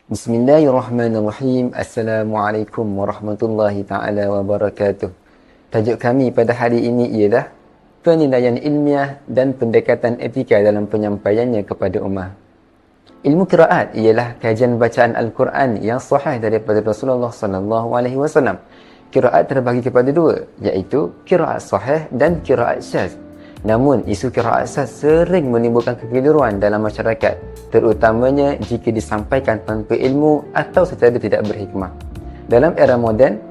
Bismillahirrahmanirrahim. Assalamualaikum warahmatullahi ta'ala wabarakatuh. Tajuk kami pada hari ini ialah penilaian ilmiah dan pendekatan etika dalam penyampaiannya kepada ummah. Ilmu qiraat ialah kajian bacaan Al-Quran yang sahih daripada Rasulullah sallallahu alaihi wasallam. Qiraat terbagi kepada dua, iaitu qiraat sahih dan qiraat syadz. Namun, isu qiraat syadz sering menimbulkan kekeliruan dalam masyarakat, terutamanya jika disampaikan tanpa ilmu atau secara tidak berhikmah. Dalam era moden,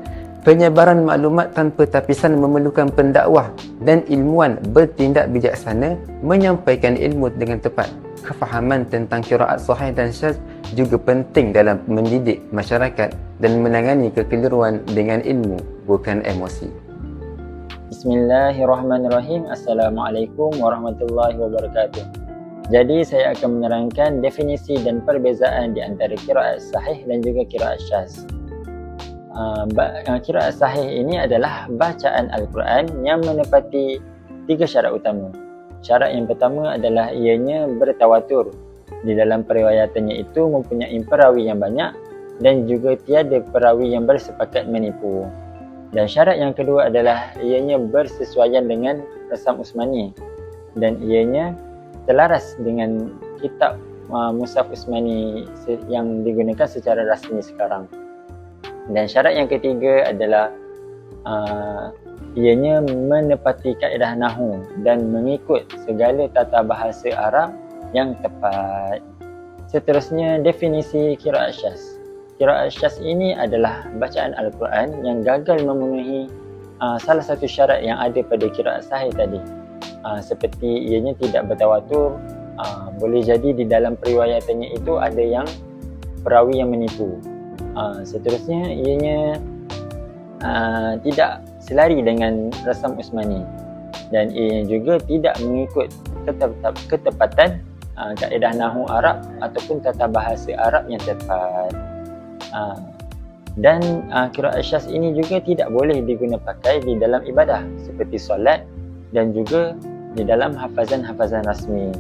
penyebaran maklumat tanpa tapisan memerlukan pendakwah dan ilmuwan bertindak bijaksana menyampaikan ilmu dengan tepat. Kefahaman tentang qiraat sahih dan syadz juga penting dalam mendidik masyarakat dan menangani kekeliruan dengan ilmu, bukan emosi. Bismillahirrahmanirrahim. Assalamualaikum warahmatullahi wabarakatuh. Jadi saya akan menerangkan definisi dan perbezaan di antara qiraat sahih dan juga qiraat syadz. Qiraat sahih ini adalah bacaan Al-Quran yang menepati 3 syarat utama. Syarat yang pertama adalah ianya bertawatur. Di dalam periwayatannya itu mempunyai perawi yang banyak dan juga tiada perawi yang bersepakat menipu. Dan syarat yang kedua adalah ianya bersesuaian dengan Rasam Utsmani dan ianya selaras dengan kitab Mushaf Utsmani yang digunakan secara rasmi sekarang. Dan syarat yang ketiga adalah ianya menepati kaedah nahwu dan mengikut segala tata bahasa Arab yang tepat. Seterusnya, definisi qiraat syadz. Qiraat syadz ini adalah bacaan Al-Quran yang gagal memenuhi salah satu syarat yang ada pada qiraat sahih tadi. Seperti ianya tidak bertawatur, boleh jadi di dalam periwayatannya itu ada yang perawi yang menipu. Seterusnya, ianya tidak selari dengan Rasam Utsmani dan ianya juga tidak mengikut ketepatan kaedah nahwu Arab ataupun tata bahasa Arab yang tepat. Dan qiraat syadz ini juga tidak boleh digunakan pakai di dalam ibadah seperti solat dan juga di dalam hafazan-hafazan rasmi.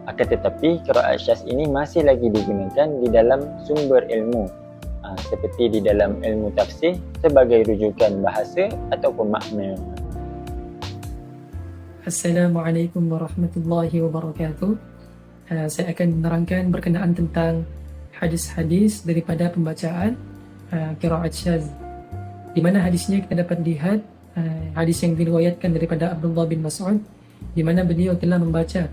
Akan tetapi qiraat syadz ini masih lagi digunakan di dalam sumber ilmu seperti di dalam ilmu tafsir sebagai rujukan bahasa ataupun makna. Assalamualaikum warahmatullahi wabarakatuh. Saya akan menerangkan berkenaan tentang hadis-hadis daripada pembacaan qiraat syadz. Di mana hadisnya kita dapat lihat hadis yang diriwayatkan daripada Abdullah bin Mas'ud, di mana beliau telah membaca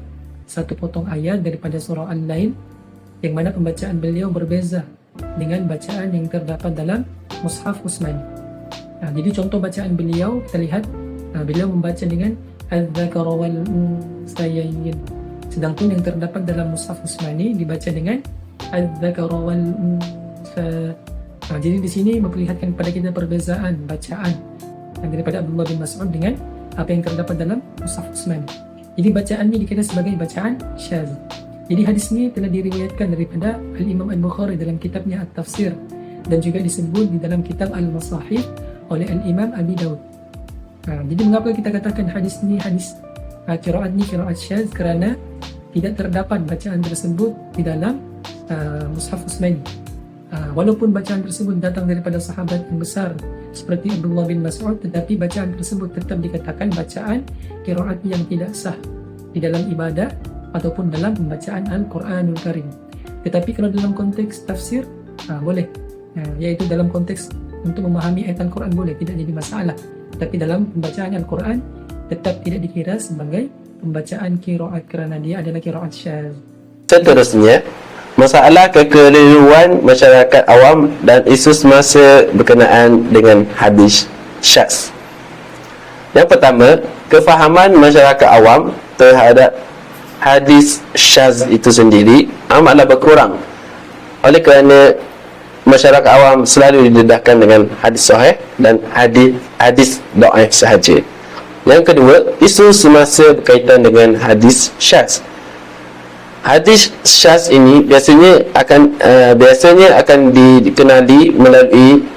satu potong ayat daripada surah Al-Lail yang mana pembacaan beliau berbeza dengan bacaan yang terdapat dalam Mushaf Utsmani. Jadi contoh bacaan beliau kita lihat, beliau membaca dengan Al-Dzakara wal Unsayayn, sedangkan yang terdapat dalam Mushaf Utsmani dibaca dengan Al-Dzakara wal Unsa. Jadi di sini memperlihatkan kepada kita perbezaan bacaan daripada Abdullah bin Mas'ud dengan apa yang terdapat dalam Mushaf Utsmani. Jadi bacaan ini dikira sebagai bacaan syadz. Jadi hadis ini telah diriwayatkan daripada Al-Imam Al-Bukhari dalam kitabnya At-Tafsir dan juga disebut di dalam kitab Al-Masahih oleh Al-Imam Abi Dawud. Jadi mengapa kita katakan hadis ini hadis qiraat ini qiraat syadz? Kerana tidak terdapat bacaan tersebut di dalam Mushaf Utsmani. Walaupun bacaan tersebut datang daripada sahabat yang besar seperti Abdullah bin Mas'ud, tetapi bacaan tersebut tetap dikatakan bacaan qiraat yang tidak sah di dalam ibadah ataupun dalam pembacaan Al-Quranul Karim. Tetapi kalau dalam konteks tafsir, boleh, iaitu dalam konteks untuk memahami ayat Al-Quran boleh, tidak jadi masalah. Tapi dalam pembacaan Al-Quran tetap tidak dikira sebagai pembacaan qiraat kerana dia adalah qiraat syadz. Seterusnya, masalah kekeliruan masyarakat awam dan isu semasa berkenaan dengan hadis syadz. Yang pertama, kefahaman masyarakat awam terhadap hadis syadz itu sendiri amatlah berkurang oleh kerana masyarakat awam selalu didedahkan dengan hadis sahih dan hadis dhaif sahaja. Yang kedua, isu semasa berkaitan dengan hadis syadz. Hadis syadz ini biasanya akan dikenali melalui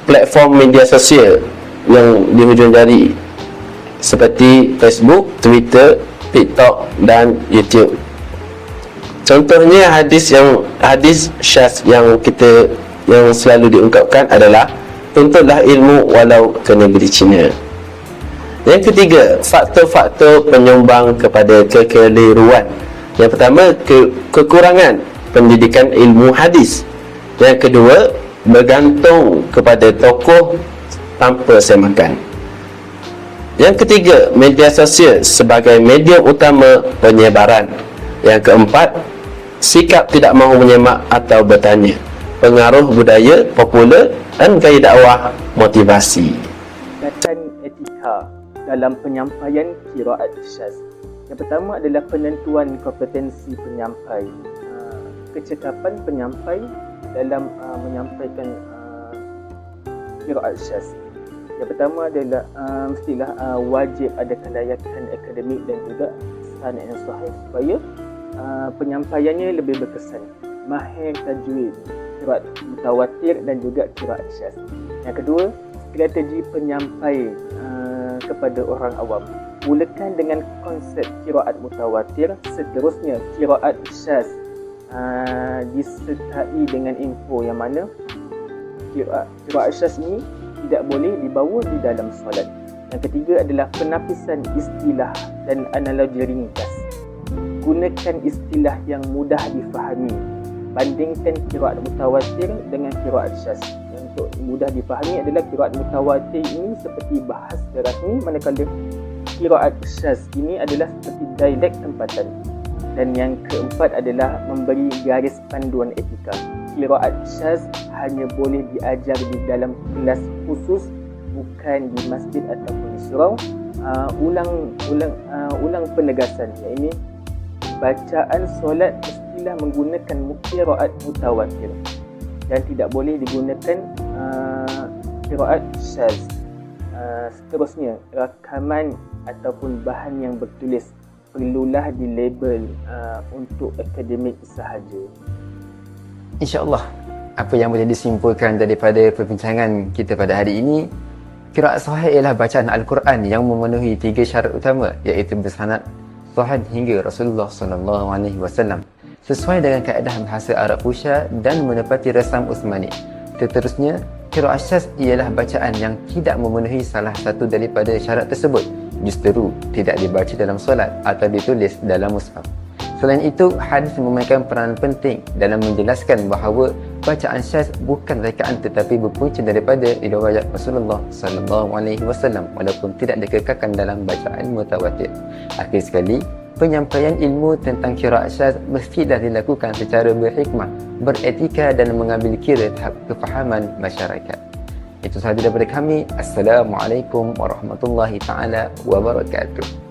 platform media sosial yang di hujung jari seperti Facebook, Twitter, TikTok dan YouTube. Contohnya hadis syaz yang selalu diungkapkan adalah tuntutlah ilmu walau ke negeri Cina. Yang ketiga, faktor-faktor penyumbang kepada kekeliruan. Yang pertama, kekurangan pendidikan ilmu hadis. Yang kedua, bergantung kepada tokoh tanpa semakan. Yang ketiga, media sosial sebagai medium utama penyebaran. Yang keempat, sikap tidak mahu menyemak atau bertanya, pengaruh budaya popular dan gaya dakwah motivasi. Tingkatan etika dalam penyampaian qiraat syaz. Yang pertama adalah penentuan kompetensi penyampai, kecekapan penyampai dalam menyampaikan qiraat syaz. Yang pertama adalah mestilah wajib ada kelayakan akademik dan juga sanad yang sahih supaya penyampaiannya lebih berkesan. Mahir tajwid, qiraat mutawatir dan juga qiraat syaz. Yang kedua, strategi penyampai kepada orang awam. Mulakan dengan konsep qiraat mutawatir, seterusnya qiraat syaz disertai dengan info yang mana qiraat syaz ini tidak boleh dibawa di dalam solat. Yang ketiga adalah penapisan istilah dan analogi ringkas. Gunakan istilah yang mudah difahami. Bandingkan qiraat mutawatir dengan qiraat syaz. Yang untuk mudah difahami adalah qiraat mutawatir ini seperti bahasa rasmi, manakala qiraat syaz ini adalah seperti dialek tempatan. Dan yang keempat adalah memberi garis panduan etika. Qiraat syaz hanya boleh diajar di dalam kelas khusus, bukan di masjid ataupun di surau. Ulang penegasan, iaitu bacaan solat mestilah menggunakan qiraat mutawatir dan tidak boleh digunakan qiraat syaz. Seterusnya, rakaman ataupun bahan yang bertulis perlulah dilabel untuk akademik sahaja. InsyaAllah, apa yang boleh disimpulkan daripada perbincangan kita pada hari ini, qiraat sahih ialah bacaan Al-Quran yang memenuhi 3 syarat utama, iaitu bersanad sahih hingga Rasulullah SAW, sesuai dengan kaedah bahasa Arab Fusha dan menepati resam Uthmani. Seterusnya, qiraat syaz ialah bacaan yang tidak memenuhi salah satu daripada syarat tersebut, justeru tidak dibaca dalam solat atau ditulis dalam mushaf. Selain itu, hadis memainkan peranan penting dalam menjelaskan bahawa bacaan syaz bukan rekaan tetapi berpunca daripada riwayat Rasulullah SAW walaupun tidak dikekalkan dalam bacaan mutawatir. Akhir sekali, penyampaian ilmu tentang qiraat syaz mestilah dilakukan secara berhikmah, beretika dan mengambil kira tahap kefahaman masyarakat. Itu sahaja daripada kami. Assalamualaikum warahmatullahi taala wabarakatuh.